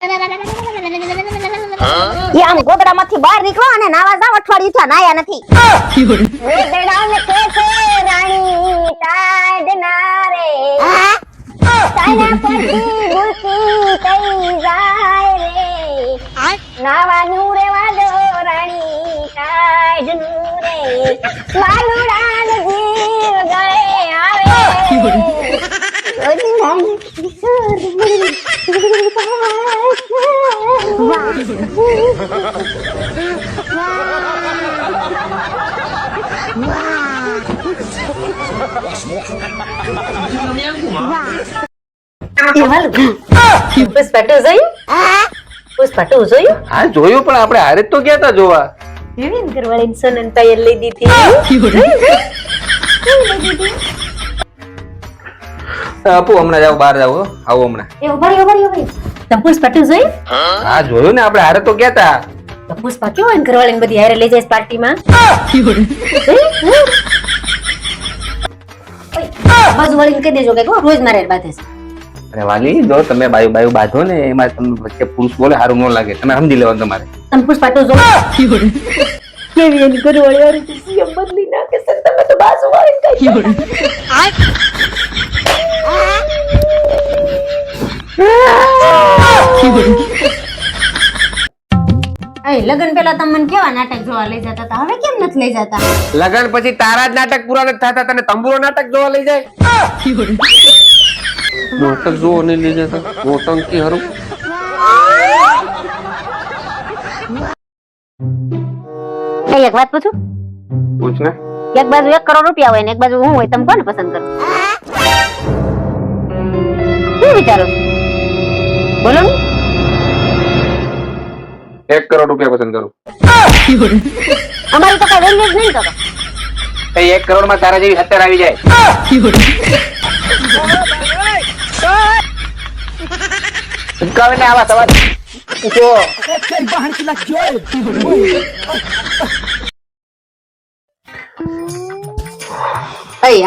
એ આમ ગોદડામાંથી બહાર નીકળો અને નાવા જાવ, અઠવાડિયું થયા નાયા નથી. ગોદડાને કે છે રાણી ટાઢ ના રે, તાના પછી ગુલકી થઈ જાય રે, નાવાનું રેવા દો રાણી ટાઢ નું રે, વાલુડાન જીવ ગળે આવે. પુષ્પા ટુ જોયું? હા જોયું, પણ આપણે હારે તો ગયા તા જોવા. ઘરવાળી સોનન પાયલ લઈ દીધી. આપુ હમણાં જાવ, બહાર જાવ, આવો હમણાં. તમે પુષ્પા ટુ જોયું? હા જોયું ને, આપણે હારે તો ગયા તા. પુષ્પા કેવો હોય ઘરવાળી બધી હારે લઈ જાય પાર્ટીમાં. બાજુ વાળીને કહી દેજો કે રોજ મારે બાધે છે. અરે વાલી, જો તમે બાયુ બાયુ બાંધો ને એમાં તમને વચ્ચે પુરુષ બોલે સારું ન લાગે, તમે સમજી લેવાનું તમારે. તમે પુષ્પા ટુ જો કેવી એની ઘરવાળી વાળી સીએમ બદલી નાખે છે, તમે તો બાજુ વાળીને કહી દો. લગન પેલા તમે મને કેવા નાટક જોવા લઈ જતા હતા, હવે કેમ નથી લઈ જતા? લગન પછી તારા જ નાટક પૂરા નથી થતા, તને તંબુરો નાટક જોવા લઈ જાય. નાટક જોવા નહીં લઈ જતા, નોટંકી હારું. એક વાત પૂછું? પૂછ ને. એક બાજુ 1 કરોડ રૂપિયા હોય ને એક બાજુ હું હોય, તમે કોને પસંદ કરો? શું વિચારો બોલો ને? 1 કરોડ રૂપિયા પસંદ કરું. અમારી તો કઈ વેલ્યુ જ નહીં તો. 1 કરોડ માં તારા જેવી 70 આવી જાય. કાવે ને આવા સવાલ જો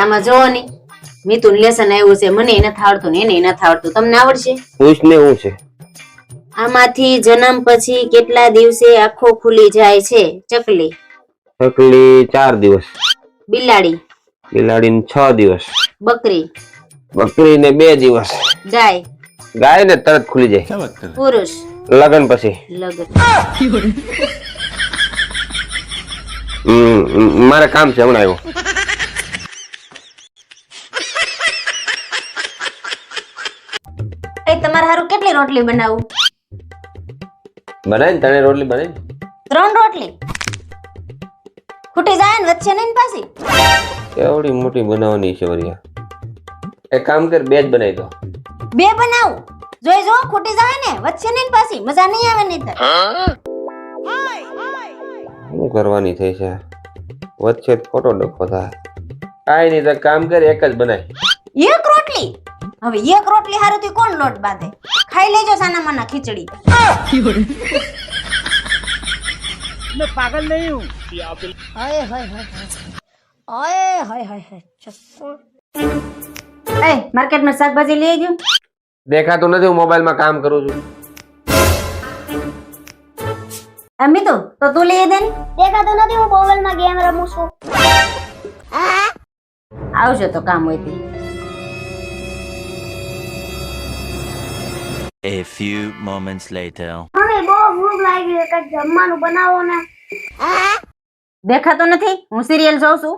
આમાં જોવો ની મિતુન લેસન આવ્યું છે, મને નથી આવડતું ને એને નથી આવડતું, તમને આવડશે? પૂછ ને હું છે. આમાંથી જન્મ પછી કેટલા દિવસે આંખો ખુલી જાય છે? ચકલી? ચકલી 4 દિવસ. બિલાડી? બિલાડી ને 6 દિવસ. બકરી? બકરી ને 2 દિવસ. ગાય? ગાય ને તરત ખુલી જાય. પુરુષ? લગન પછી. લગન. મારે કામ છે, હમણાં આવ્યો. તમારે હારું કેટલી રોટલી બનાવું? બનાય ને 3 રોટલી બનાય. 3 રોટલી ખૂટી જાય ને વચ્ચે નહીં ને પાછી? કેવડી મોટી બનાવવાની છે વરિયા. એક કામ કર, 2 જ બનાવી દો. 2 બનાવું? જોઈ જો ખૂટી જાય ને વચ્ચે નહીં ને પાછી, મજા નહીં આવે નહીં તો. શું કરવાની થઈ છે વચ્ચે? ખોટો ડખો થાય. કાઈ નહીં, તો કામ કર, 1 જ બનાય. 1 રોટલી? હવે 1 રોટલી હારું થી કોણ લોટ બાંધે? ખાઈ લેજો સાના માના ખીચડી. मैं पागल नहीं हूँ. हाय हाय हाय हाय हाय हाय हाय चप्पल. એ માર્કેટમાં શાકભાજી લઈ આવજો. દેખાતું નથી, હું મોબાઈલ માં કામ કરું છું. અમી તો તું લઈ દે ને. દેખાતું નથી, હું મોબાઈલ માં ગેમ રમું છું. આવજો તો કામ હોય તે. A few moments later. મને બહુ ભૂખ લાગી છે, કઈ જમવાનું બનાવો ને. દેખાતો નથી, હું સિરિયલ જોઉં છું.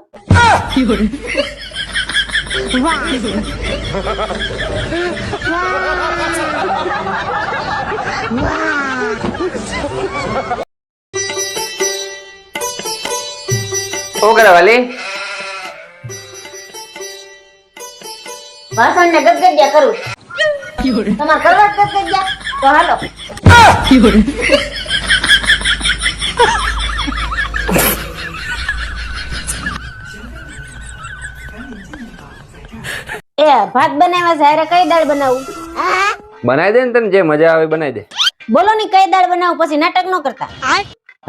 શું કરે વાલી? વાસણ ને ગદગદિયા કરું. તમારે કરવા જ ગદગદિયા તો હાલો. એ ભાત બનાવ્યા છે, કઈ દાળ બનાવું? બનાવી દે ને, તને જે મજા આવે બનાવી દે. બોલો ની કઈ દાળ બનાવું, પછી નાટક ન કરતા.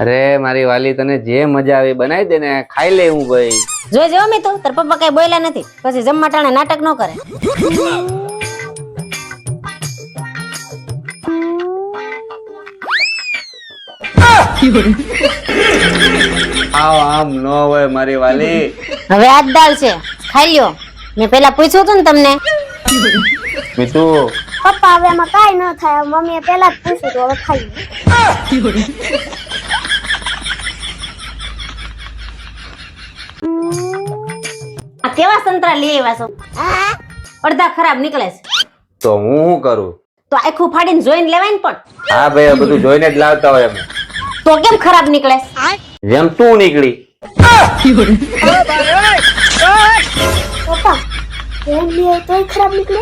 અરે મારી વાલી, તને જે મજા આવે બનાવી દે ને, ખાઈ લે. હું ભાઈ જોઈ જો મી તો તાર પપ્પા કઈ બોલ્યા નથી, પછી જમવા ટાણે નાટક ન કરે. આવ આમ ન હોય મારી વાલી. હવે આ જ દાળ છે, ખાઈ લ્યો. મેં પેલા પૂછ્યું હતું ને તમને. મીતુ પપ્પા હવે એમાં કાઈ ન થાય, મમ્મીએ પેલા જ પૂછ્યું હતું, હવે ખાઈ લ્યો. આ કેવા સંતરા લઈ આવ્યા છો? અડધા ખરાબ નીકળે છે. તો હું શું કરું? તો આખું ફાડીને જોઈને લેવાય ને. પણ હા ભાઈ, આ બધું જોઈને જ લાવતા હોય અમે. તો કેમ ખરાબ નીકળે? જેમ તું નીકળી. પપ્પા એમ લે તોય ખરાબ નીકળે.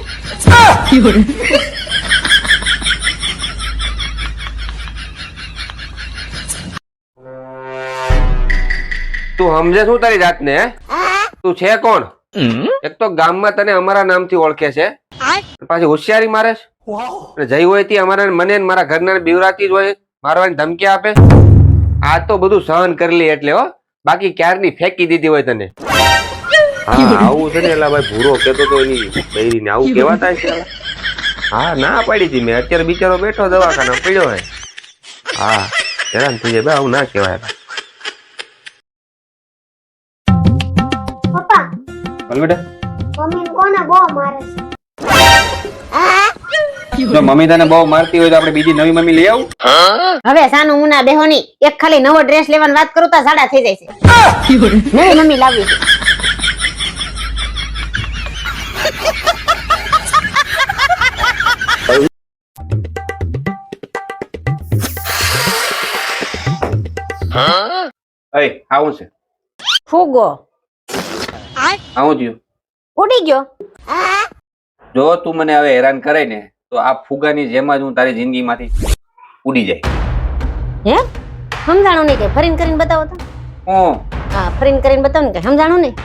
તું સમજે શું તારી જાતને? હે? તું છે કોણ? એક તો ગામમાં તને અમારા નામથી ઓળખે છે, પાછી હોશિયારી મારે છે. અને જઈ હોય તે અમારા મને ને મારા ઘરના બીવરાતી જ હોય, મારવાની ધમકી આપે. આ તો બધું સહન કરી લે એટલે હો, બાકી ક્યારની ફેંકી દીધી હોય તને. હા આવું છે ને એલા ભાઈ, ભૂરો કેતો તો એની બૈરીને આવું કેવાતા છે. હા ના પાડી હતી મેં, અત્યારે બિચારો બેઠો દવાખાના પડ્યો હોય. હા હેરાન થઈ જાય, આવું ના કહેવાય. પપ્પા બોલ બેટા. મમ્મી કોને બહુ મારે છે? જો મમ્મી તને બહુ મારતી હોય તો આપણે બીજી નવી મમ્મી લઈ આવું. હવે સાનું મુના બેહોની એક ખાલી નવો ડ્રેસ લેવાની વાત કરું તો સાડા થઈ જાય છે. નવી મમ્મી લાવી છે. આવું છે ફૂગો આવું થયું. ઉડી ગયો. જો તું મને હવે હેરાન કરે ને તો આ ફુગાની જેમ જ હું તારી જિંદગીમાંથી ઉડી જાય. હે સમજાણું નહીં કે ફરીને કરીને બતાવો તો. હું હા ફરીને કરીને બતાવો ને કે સમજાણું નહીં.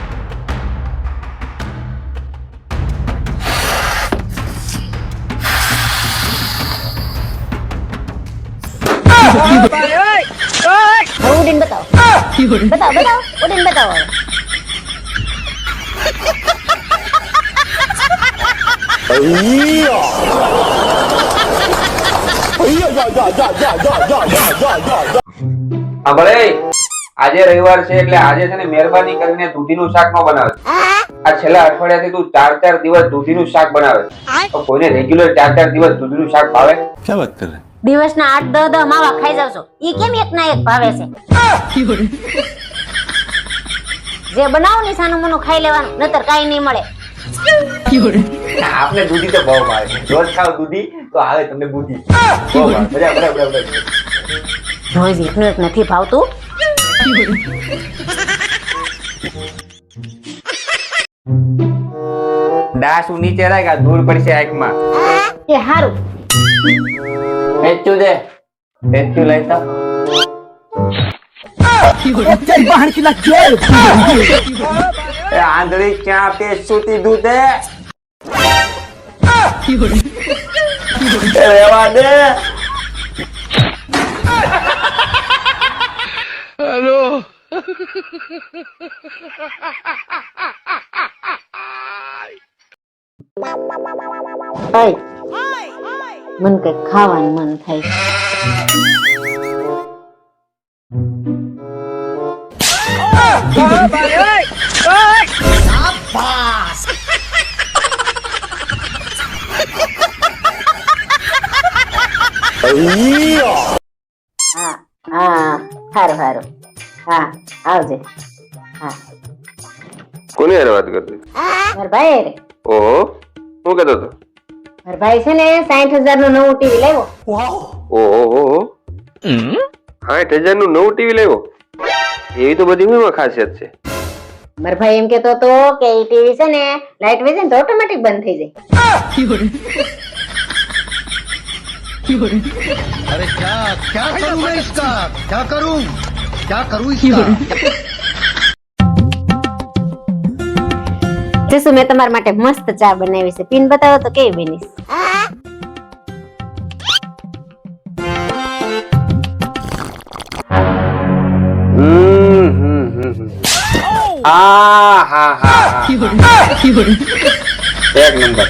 હવે ઉડીને બતાવો. બતાવો બતાવો ઉડીને બતાવો. હા ભલે આજે રવિવાર છે એટલે આજે છે ને મહેરબાની કરીને દૂધીનું શાક ન બનાવે. આ છેલ્લા અઠવાડિયાથી તું 4 દિવસ દૂધીનું શાક બનાવે. તો કોઈને રેગ્યુલર 4 દિવસ દૂધીનું શાક ભાવે? क्या बात कर रहे हैं? દિવસના 8-10 માવા ખાઈ જાવ છો. ઈ કેમ એક ના એક ભાવે છે? જે બનાવો ને સાનું મનું ખાઈ લેવાનું, નતર કાઈ નહીં મળે. આપણે દૂધી તો બહુ ભાવે. રોજ ખાવ દૂધી તો આવે તમને બુદ્ધિ. બહુ ભાવે. બરાબર. રોજ એકનું એક નથી ભાવતું. દાસુ નીચે રાખ, ધૂળ પડશે આંખમાં. એ હારું. પેચ્યું દે. પેચ્યું લઈતા. આંધળી ક્યાં પેચ્યું તીધું તે? રેવા દે. મન કઈ ખાવાનું મન થાય. હા હા હારું. હા આવજે. હા કોની હારે વાત કરતી? મારા ભાઈ રે. ઓહો શું કહેતો હતો? મારા ભાઈ છે ને 60,000 નું નવું ટીવી લાવ્યો. ઓહો 60,000 નું નવું ટીવી લાવ્યો? એવી તો બધી શું ખાસિયત છે? મારા ભાઈ એમ કેતો હતો કે ઈ ટીવી છે ને લાઈટ વહી જાય ને તો ઓટોમેટિક બંધ થઈ જાય. अरे क्या करूं मैं इसका? क्या करूं इसका? જસુ મેં તમારા માટે મસ્ત ચા બનાવી છે, પીને બતાવો તો કેવી બની. એક નંબર.